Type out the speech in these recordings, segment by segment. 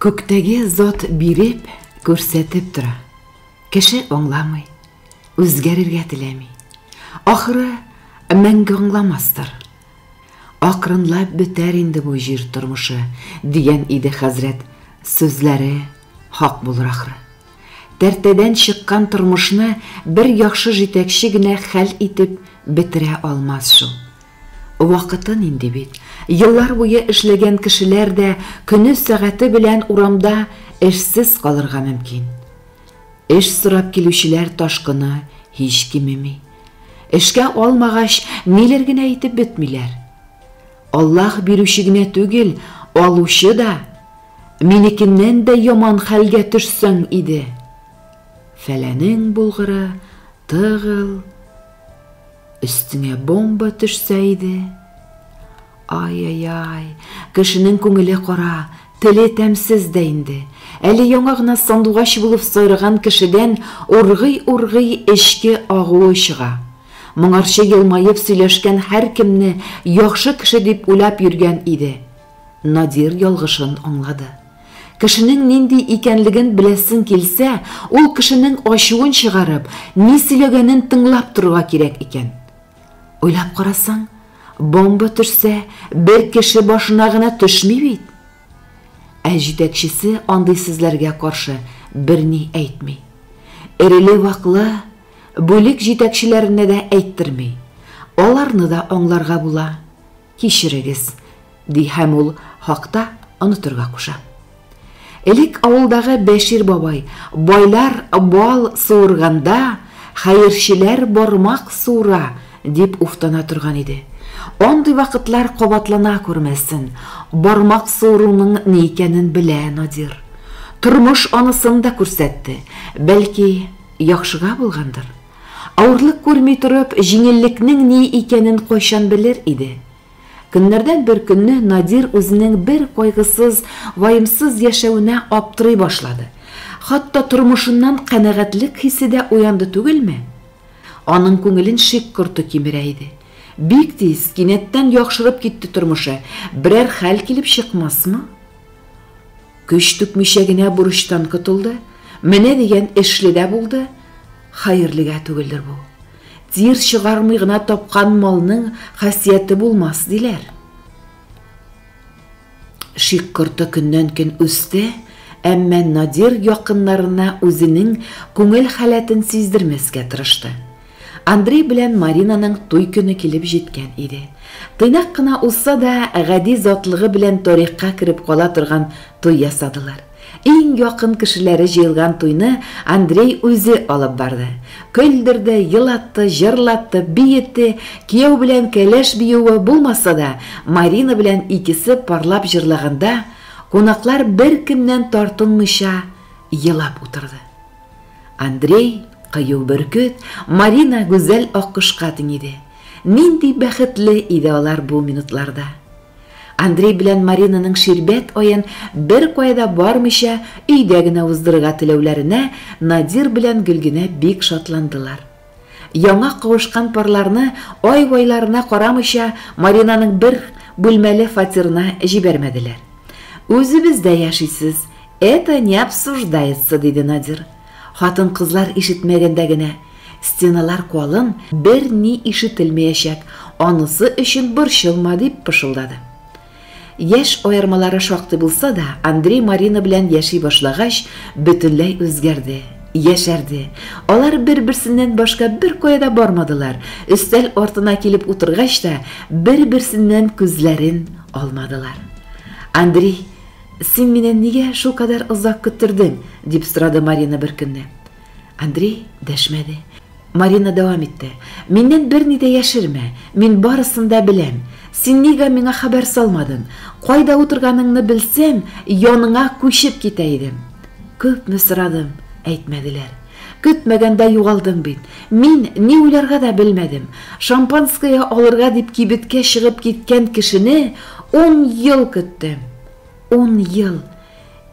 Көктәге зат биреп, күрсәтеп тора. Кеше аңламый, үзгәрергә теләми. Ахыры, мәңге аңламастыр. Акрынлап бетәр инде бу җир тормышы, дигән иде хәзрәт. Сүзләре хак булыр ахыры. Тәртәдән чыккан тормышны бер яхшы җитәкче генә хәл итеп бетерә алмас шул. Вакытын инде бит. Еллар буе эшләгән кешеләр дә көне сәгате белән урамда эшсез калырга мөмкин. Эш сорап килүчеләр ташкыны һич кимеми. Эшкә алмагач, ниләр генә итеп бетмиләр. Аллаһ бирүче генә түгел, алучы да. Минекеннән дә яман хәлгә төшсәң иде. Фәләнең булгыры тыгыл. Өстеңә бомба төшсә иде. Ай-ай-ай, кешенең күңеле кара, теле тәмсез дә инде. Әле яңа гына сандугач булып сайраган кешедән ургый-ургый эчке агуы чыга. Моңарчы елмаеп сөйләшкән һәр кемне яхшы кеше дип уйлап йөргән иде. Надир ялгышын аңлады. Кешенең нинди икәнлеген беләсен килсә, ул кешенең ачуын чыгарып, ни сөйләгәнен тыңлап торырга кирәк икән. Уйлап карасаң, бомба төшсә, бер кеше башына гына төшми бит. Ә җитәкчесе андый сүзләргә каршы берни әйтми. Эреле-ваклы бүлек җитәкчеләренә дә әйттерми. Аларны да аңларга була. Кичерегез, ди һәм ул хакта онытырга куша. Элек авылдагы Бәшир бабай байлар бал суырганда, хәерчеләр бармак суыра дип уфтана торган иде. Андый вакытлар кабатлана күрмәсен. Бармак суыруның ни икәнен белә Надир. Тормыш анысын да күрсәтте. Бәлки, яхшыга булгандыр. Авырлык күрми торып, җиңеллекнең ни икәнен кайчан белер иде. Көннәрдән бер көнне Надир үзенең бер кайгысыз, ваемсыз яшәвенә аптырый башлады. Хатта тормышыннан канәгатьлек хисе дә уянды түгелме? Аның күңелен шик корты кимерә иде. Бик тиз, кинәттән яхшырып китте тормышы. Берәр хәл килеп чыкмасмы? Көч түкмичә генә бурычтан котылды. Менә дигән эшледә булды. Хәерлегә түгелдер бу. Тир чыгармый гына тапкан малның хәсияте булмас диләр. Шик корты көннән-көн үсте, әмма Надир якыннарына үзенең күңел халатын сиздермәскә тырышты. Андрей белән Маринаның туй көне килеп җиткән иде. Тыйнак кына улса да, гади затлыгы белән тарихка кереп кала торган туй ясадылар. Иң якын кешеләре җыелган туйны Андрей үзе алып барды. Көлдерде, елатты, җырлатты, биетте, кияү белән кәләш биюе булмаса да, Марина белән икесе парлап җырлаганда, кунаклар бер кемнән тартынмыйча елап утырды. Андрей кыю бөркет, Марина гүзәл аккошка тең иде. Нинди бәхетле иде алар бу минутларда. Андрей белән Маринаның ширбәт аен бер кайда бармыйча өйдә генә уздырырга теләүләренә Надир белән Гөлгенә бик шатландылар. Яңа кавышкан парларны ай-вайларына карамыйча Маринаның бер бүлмәле фатирына җибәрмәделәр. Үзебездә яшисез, это не обсуждается, диде Надир. Хатын-кызлар ишетмәгәндә генә, стеналар калын, бер ни ишетелмәячәк, анысы өчен борчылма дип пышылдады. Яш аермалары шактый булса да, Андрей Марина белән яши башлагач, бөтенләй үзгәрде, яшәрде. Алар бер-берсеннән башка бер кайда бармадылар. Өстәл артына килеп утыргач та, бер-берсеннән күзләрен алмадылар. Андрей, син мине нигә шул кадәр озак көттердең? Дип сорады Марина бер көнне. Андрей дәшмәде. Марина дәвам итте. Миннән берни дә яшермә, мин барысын да беләм. Син нигә миңа хәбәр салмадың? Кайда утырганыңны белсәм, яныңа күчеп китә идем. Күпме сорадым, әйтмәделәр. Көтмәгәндә югалдым бит. Мин ни уйларга да белмәдем. Шампанское алырга дип кибеткә чыгып киткән кешене 10 ел көттем. 10 ел.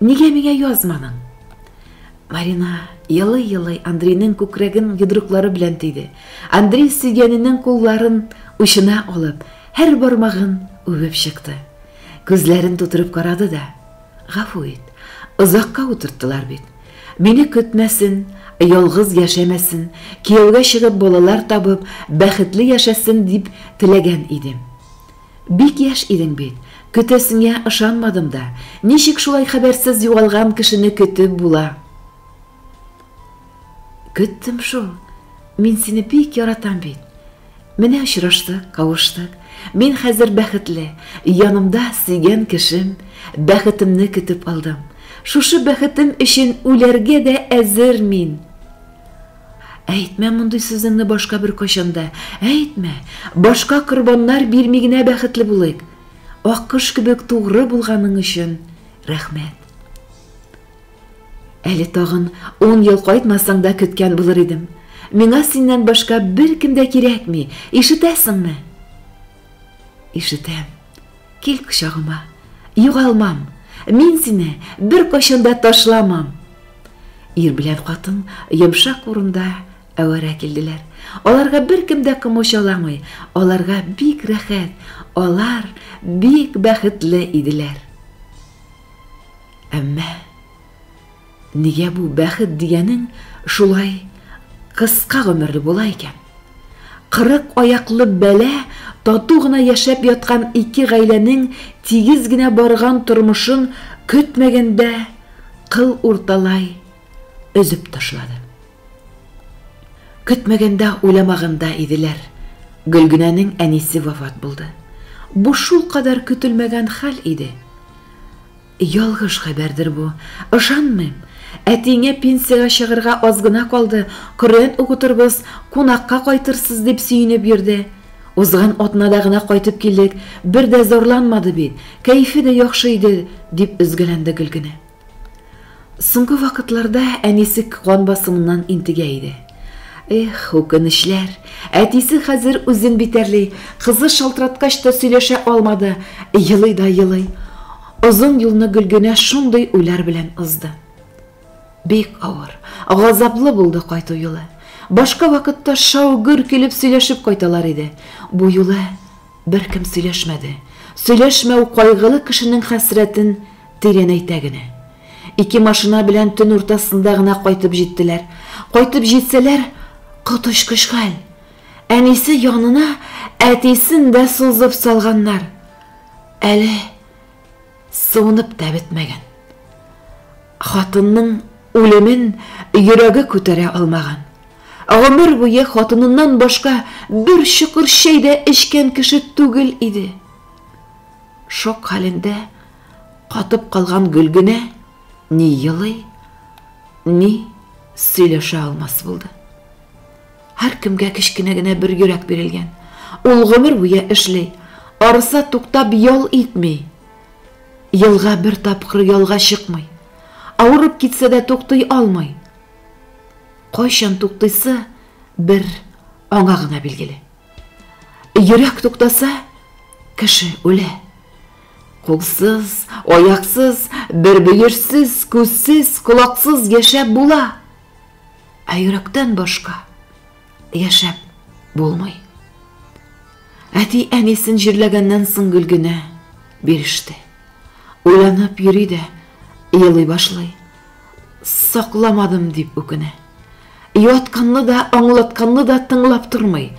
Нигә миңа язманың? Марина елый-елый Андрейның күкрәген йодрыклары белән тиде. Андрей сөйгәненең кулларын учына алып, һәр бармагын үбеп чыкты. Күзләрен тутырып карады да, гафу ит, Озакка утырттылар бит. Мине көтмәсен, ялгыз яшәмәсен, кияүгә чыгып балалар табып, бәхетле яшәсен дип теләгән идем. Бик яшь идең бит. Көтәсеңә ышанмадым да. Ничек шулай хәбәрсез югалган кешене көтеп була? Көттем шул. Мин сине бик яратам бит. Менә очраштык, кавыштык. Мин хәзер бәхетле. Янымда сөйгән кешем, бәхетемне көтеп алдым. Шушы бәхетем өчен үләргә дә әзер мин. Әйтмә мондый сүзеңне башка бер кашанда. Әйтмә. Башка корбаннар бирми генә бәхетле булыйк. Аккош кебек тугры булганың өчен рәхмәт. Әле тагын 10 ел кайтмасаң да көткән булыр идем. Миңа синнән башка бер кем дә кирәкми. Ишетәсеңме? Ишетәм. Кил кочагыма. Югалмам. Мин сине бер кашанда ташламам. Ир белән хатын йомшак урында әвәрә килделәр. Аларга бер кем дә комачаламый. Аларга бик рәхәт. Алар бик бәхетле иделәр. Әмма нигә бу бәхет дигәнең шулай кыска гомерле була икән? 40 аяклы бәлә тату гына яшәп яткан ике гаиләнең тигез генә барган тормышын көтмәгәндә кыл урталай өзеп ташлады. Көтмәгәндә уйламаганда иделәр. Гөлгүнәнең әнисе вафат булды. Бу шул кадәр көтелмәгән хәл иде. Ялгыш хәбәрдер бу. Ышанмыйм. Әтиңә пенсияга чыгарга аз гына калды. Коръән укытырбыз, кунакка кайтырсыз дип сөйнеп йөрде. Узган атнада гына кайтып килдек. Бер дә зарланмады бит. Кәйфе дә яхшы иде дип üzгәләнде Гөлгүнә. Соңгы вакытларда әнисе кан басымыннан интегә иде. Эх, үкенечләр. Әтисе хәзер үзен битәрли. Кызы шалтыраткач та сөйләшә алмады. Йылый да йылый. Озын юлны Гөлгүнә шундый уйлар белән узды. Бик авыр, газаплы булды кайту юлы. Башка вакытта шау-гөр килеп сөйләшеп кайталар иде. Бу юлы бер кем сөйләшмәде. Сөйләшмәү кайгылы кешенең хәсрәтен тирәнәйтә генә. Ике машина белән төн уртасында гына кайтып җиттеләр. Кайтып җитсәләр, котышкыч хәл. Әнисе янына әтисен дә сузып салганнар. Әле суынып та бетмәгән. Хатынның үлемен йөрәге күтәрә алмаган. Гомер буе хатыныннан башка бер шыкыр шәй дә эчкән кеше түгел иде. Шок хәлендә катып калган Гөлгүнә ни йылый, ни сөйләшә алмас булды. Һәр кемгә кечкенә генә бер йөрәк бирелгән. Ул гомер буе эшли, арыса туктап ял итми. Елга бер тапкыр ялга чыкмый. Авырып китсә дә туктый алмый. Кайчан туктыйсы бер аңа гына билгеле. Йөрәк туктаса, кеше үлә. Кулсыз, аяксыз, бер бөерсез, күзсез, колаксыз яшәп була. Ә йөрәктән башка яшәп булмый. Әти әнисен җирләгәннән соң Гөлгүнә биреште. Уйланып йөри дә, йылый башлый. Сакламадым дип үкенә. Ятканны да, аңлатканны да тыңлап тормый.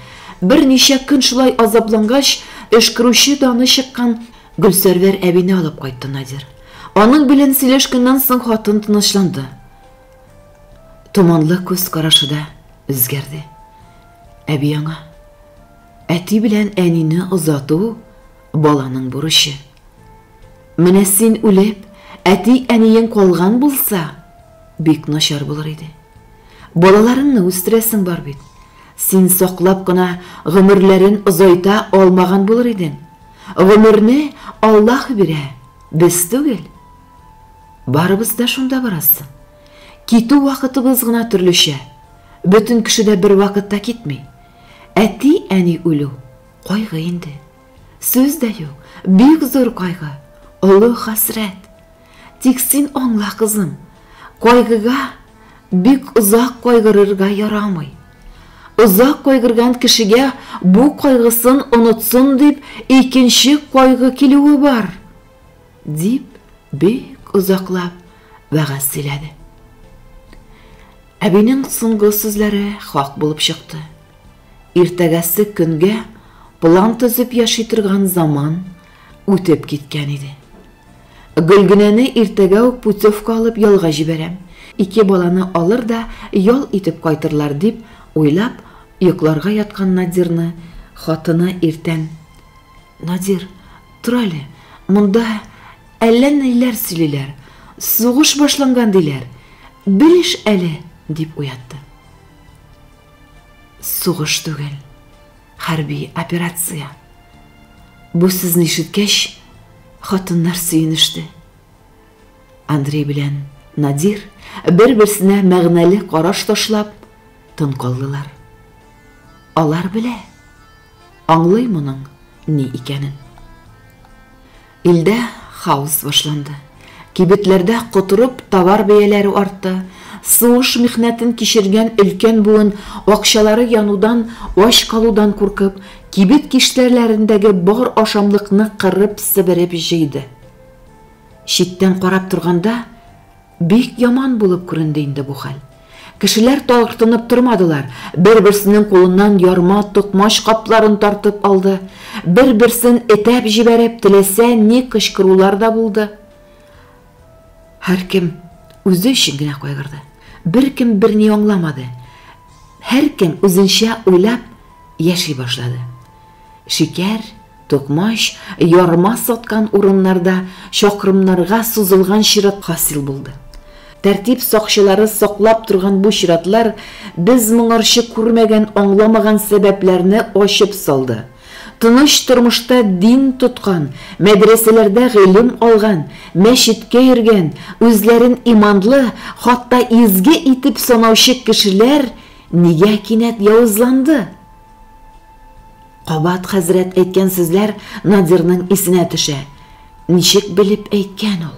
Бер ничә көн шулай азаплангач, эшкерүче даны чыккан Гөлсәрвәр әбине алып кайтты Надир. Аның белән сөйләшкәннән соң хатын тынычланды. Томанлы күз карашыда үзгәрде. Әби аңа: әти белән әнине озату баланың бурычы. Менә син үлеп, әти әниең калган булса, бик начар булыр иде. Балаларыңны үстерәсең бар бит. Син саклап кына гомерләрен озайта алмаган булыр идең. Гомерне Аллаһ бирә, без түгел. Барыбыз да шунда барасың. Китү вакытыбыз гына төрлечә. Бөтен кеше дә бер вакытта китми. Әти әни үлү кайгы инде. Сүз дә юк, бик зур кайгы, олы хәсрәт. Тик син аңла, кызым, кайгыга бик узак кайгырырга ярамый. Узак кайгырган кешегә бу кайгысын онытсын дип икенче кайгы килүе бар. Дип бик узаклап вәгазь сөйләде. Әбинең соңгы сүзләре хак булып чыкты. Иртәгәсе көнгә план төзеп яши торган заман үтеп киткән иде. Гөлгенәне иртәгә үк путевка алып ялга җибәрәм. 2 баланы алыр да ял итеп кайтырлар дип уйлап, йокларга яткан Надирны хатыны иртән: "Надир, тор әле, монда әллә ниләр сөйлиләр, сугыш башланган диләр, белеш әле", дип уятты. Сугыш түгел, хәрби операция. Бу сүзне ишеткәч, хатыннар сөенеште. Андрей белән Надир бер-берсенә мәгънәле караш ташлап тын калдылар. Алар белә, аңлый моның ни икәнен. Илдә хаос башланды. Кибетләрдә котырып товар бәяләре артты. Сугыш михнәтен кичергән өлкән буын акчалары янудан, ач калудан куркып, кибет киштәләрендәге бар ашамлыкны кырып себереп җыйды. Читтән карап торганда бик яман булып күренде инде бу хәл. Кешеләр тартынып тормадылар. Бер-берсенең кулыннан ярма, токмаш капларын тартып алды. Бер-берсен этәп җибәреп теләсә ни кычкырулар да булды. Һәркем үзе өчен генә кайгырды. Беркем берни аңламады. Һәркем үзенчә уйлап яши башлады. Шикәр, токмаш, ярма саткан урыннарда чакрымнарга сузылган чират хасил булды. Тәртип сакчылары саклап торган бу чиратлар без моңарчы күрмәгән, аңламаган сәбәпләрне ачып салды. Тыныч тормышта дин тоткан, мәдрәсәләрдә гыйлем алган, мәчеткә йөргән, үзләрен иманлы, хатта изге итеп санаучы кешеләр нигә кинәт явызланды? Кабат хәзрәт әйткән сүзләр Надирның исенә төшә. Ничек белеп әйткән ул?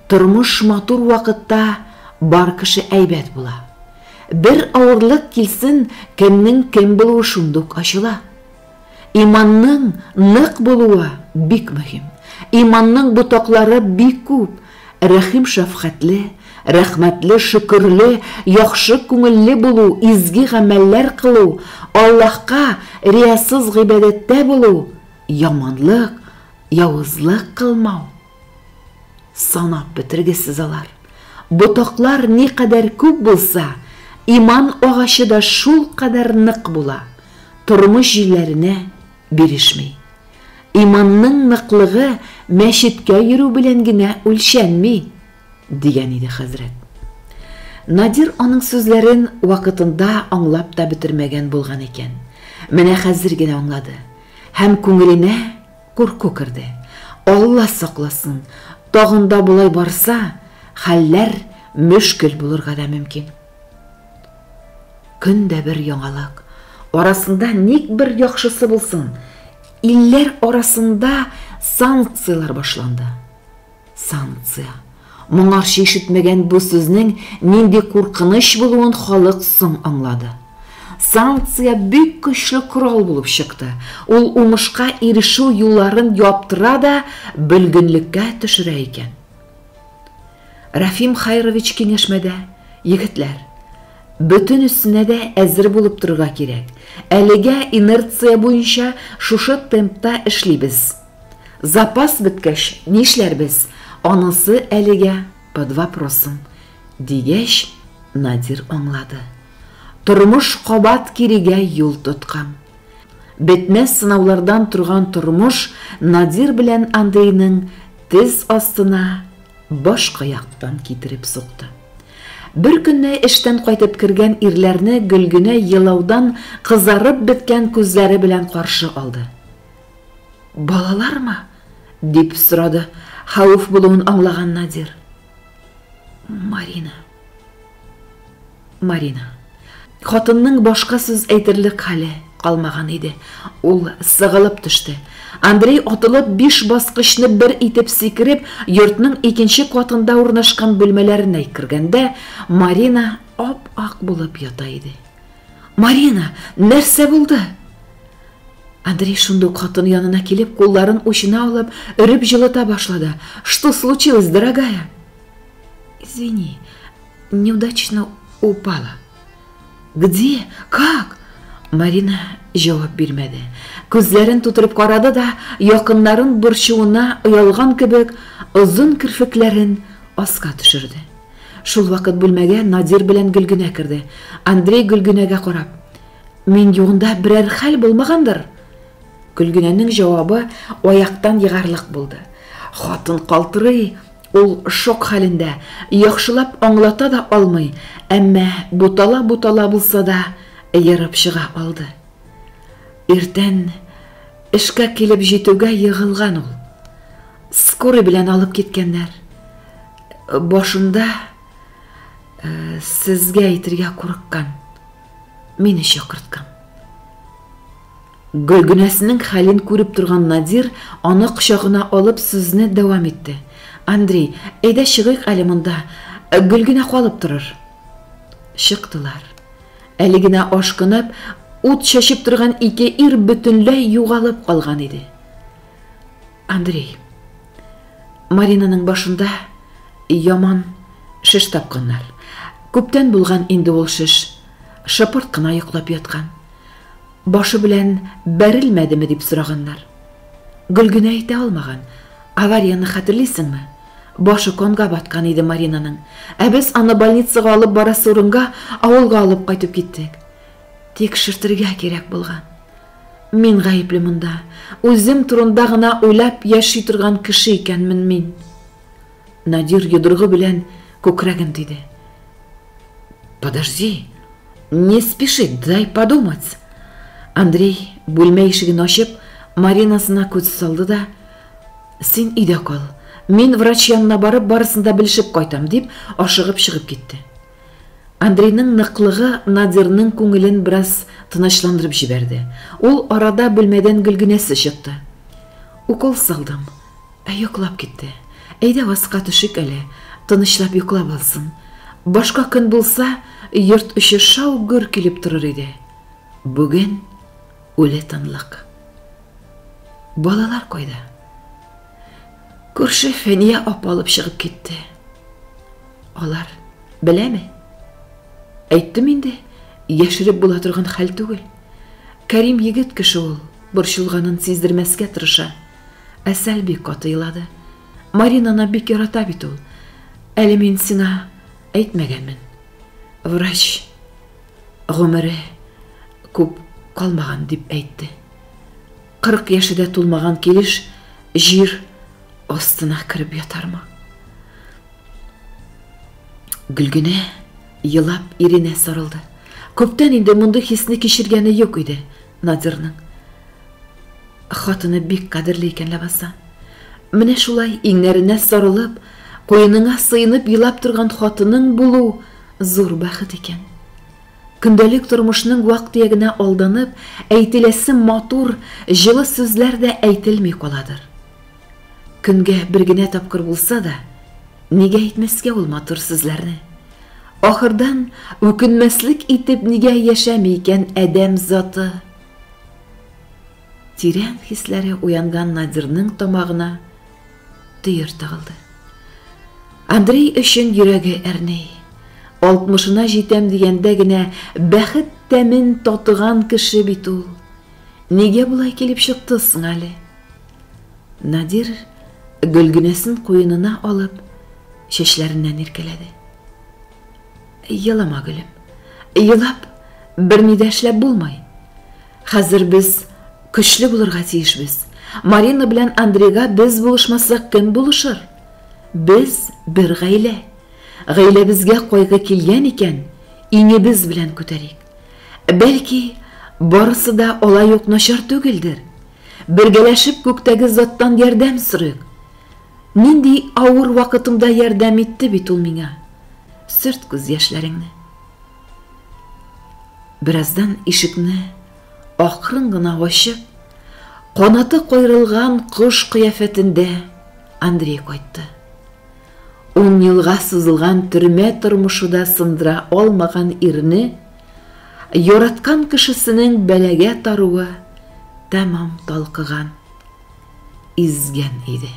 Тормыш матур вакытта бар кеше әйбәт була. Бер авырлык килсен, кемнең кем булуы шундук ачыла. Иманның нык булуы бик мөһим. Иманның бутаклары бик күп. Рәхим шәфкатьле, рәхмәтле, шөкерле, яхшы күңелле булу, изге гамәлләр кылу, Аллаһка риясыз гыйбадәттә булу, яманлык, явызлык кылмау. Санап бетергесез алар. Бутаклар ни кадәр күп булса, иман агачы да шул кадәр нык була. Тормыш җилләренә бирешми. Иманның ныклыгы мәчеткә йөрү белән генә үлчәнми, дигән иде хәзрәт. Надир аның сүзләрен вакытында аңлап та бетермәгән булган икән. Менә хәзер генә аңлады. Һәм күңеленә курку керде. Алла сакласын, тагында булай барса, хәлләр мөшкел булырга да мөмкин. Көндә бер яңалык. Арасында ник бер яхшысы булсын. Илләр арасында санкциялар башланды. Санкция. Моңарчы ишетмәгән бу сүзнең нинди куркыныч булуын халык соң аңлады. Санкция бик көчле корал булып чыкты. Ул уңышка ирешү юлларын яптыра да белгенлеккә төшерә икән. Рафим Хайрович киңәшмәдә: "Егетләр, бөтен өстенә дә әзер булып торырга кирәк. Әлегә инерция буенча шушы темпта эшлибез. Запас беткәч нишләрбез? Анысы әлегә под вопросом", дигәч, Надир аңлады. Тормыш кабат кирегә юл тоткан. Бетмәс сынаулардан торган тормыш Надир белән Андрейның тез астына башка яктан китереп сукты. Бер көнне эштән кайтып кергән ирләрне Гөлгенә елаудан кызарып беткән күзләре белән каршы алды. "Балалармы?" дип сорады, хәвеф булуын аңлаган Надир. Марина. Хатынның башка сүз әйтерлек хәле калмаган иде. Ул сыгылып төште. Андрей атылып 5 баскычны бер итеп сикереп, йортның 2нче катында урнашкан бүлмәләренә кергәндә, Марина ап-ак булып ята иде. "Марина, нәрсә булды?" Андрей шундук хатын янына килеп, кулларын учына алып, өреп җылыта башлады. "Что случилось, дорогая?" Извини, неудачно упала. Где? Как? Марина жауап бирмәде. Күзләрен тутырып карады да, якыннарын борчуына оялган кебек, озын кирфекләрен аска төшерде. Шул вакыт бүлмәгә Надир белән Гөлгенә керде. Андрей Гөлгенәгә карап: "Мин югында берәр хәл булмагандыр?" Гөлгенәнең җавабы аяктан егарлык булды. Хатын калтырый, ул шок хәлендә, яхшылап аңлата да алмый, әмма бутала булса да ярып чыга алды. Иртән эшкә килеп җитүгә егылган ул. Скорый белән алып киткәннәр. Башында сезгә әйтергә курыккан. Мине чакырткан. Гөлгенәсенең хәлен күреп торган Надир аны кочагына алып сүзне дәвам итте. Андрей, әйдә чыгыйк әле монда. Гөлгенә калып торыр. Чыктылар. Әле генә ашкынып, ут чәчеп торган ике ир бөтенләй югалып калган иде. Андрей, Маринаның башында яман шеш тапканнар. Күптән булган инде ул шеш. Шыпырт кына йоклап яткан. Башы белән бәрелмәдеме дип сораганнар. Гөлгенә әйтә алмаган. Аварияны хәтерлисеңме? Башы конга баткан иде Маринаның. Ә без аны больницага алып барасы урынга авылга алып кайтып киттек. Тикшертергә кирәк булган. Мин гаепле монда. Үзем турында гына уйлап яши торган кеше икәнмен мин. Надир йодрыгы белән күкрәген тиде. Подожди, не спеши, дай подумать. Андрей бүлмә ишеген ачып, Маринасына күз салды да: "Син өйдә кал. Мин врач янына барып барысын да белешеп кайтам", дип ашыгып чыгып китте. Андрейның ныклыгы Надирның күңелен бераз тынычландырып җибәрде. Ул арада бүлмәдән Гөлгенәсе чыкты. "Укол салдым, йоклап китте. Әйдә васка төшик әле, тынычлап йоклап алсын. Башка көн булса, йорт эче шау-гөр килеп торыр иде. Бүген үле тынлык. Балалар кайда?" Күрше Фәния апа алып чыгып китте. Алар беләме? Әйттем инде, яшереп була торган хәл түгел. Кәрим егет кеше ул, борчылганын сиздермәскә тырыша. Әсәл бик каты илады. Маринаны бик ярата бит ул. Әле мин сиңа әйтмәгәнмен. Врач гомере күп калмаган дип әйтте. 40 яшедә тулмаган килеш җир астына киреп ятармы? Гөлгенә елап иренә сарылды. Күптән инде монда хисне кичергәне юк иде Надирның. Хатыны бик кадерле икән лабаса. Менә шулай иңнәренә сарылып, куеныңа сыйынып елап торган хатының булу зур бәхет икән. Көндәлек тормышның вак-төягенә алданып, әйтеләсе матур, җылы сүзләр дә әйтелми каладыр. Көнгә бер генә тапкыр булса да, нигә әйтмәскә ул матур сүзләрне? Ахырдан үкенмәслек итеп нигә яшәми икән адәм заты? Тирән хисләре уянган Надирның тамагына төер тыгылды. Андрей өчен йөрәге әрней. 60-ына җитәм дигәндә генә бәхет тәмен татыган кеше бит ул. Нигә булай килеп чыкты соң әле? Надир Гөлгенәсен куенына алып, чәчләреннән иркәләде. Елама, гөлем. Елап, бер ни дә эшләп булмай. Хәзер без көчле булырга тиешбез. Марина белән Андрейга без булышмасак кем булышыр? Без бер гаилә. Гаиләбезгә кайгы килгән икән, иңебез белән күтәрик. Бәлки, барысы да алай ук начар түгелдер. Бергәләшеп күктәге заттан ярдәм сорыйк. Нинди авыр вакытымда ярдәм итте бит ул миңа. Сөрт күз яшьләреңне. Бираздан ишекне акрын гына ачып, канаты кайрылган кош кыяфәтендә Андрей кайтты. 10 елга сузылган төрмә тормышында сындыра алмаган ирне, яраткан кешесенең бәләгә таруы тәмам талкыган, изгән иде.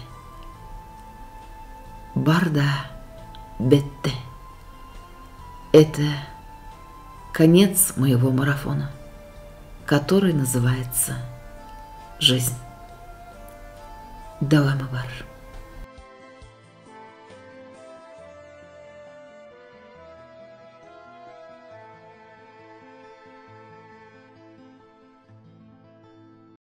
Бар да бетте. Это конец моего марафона, который называется жизнь. Давамы бар.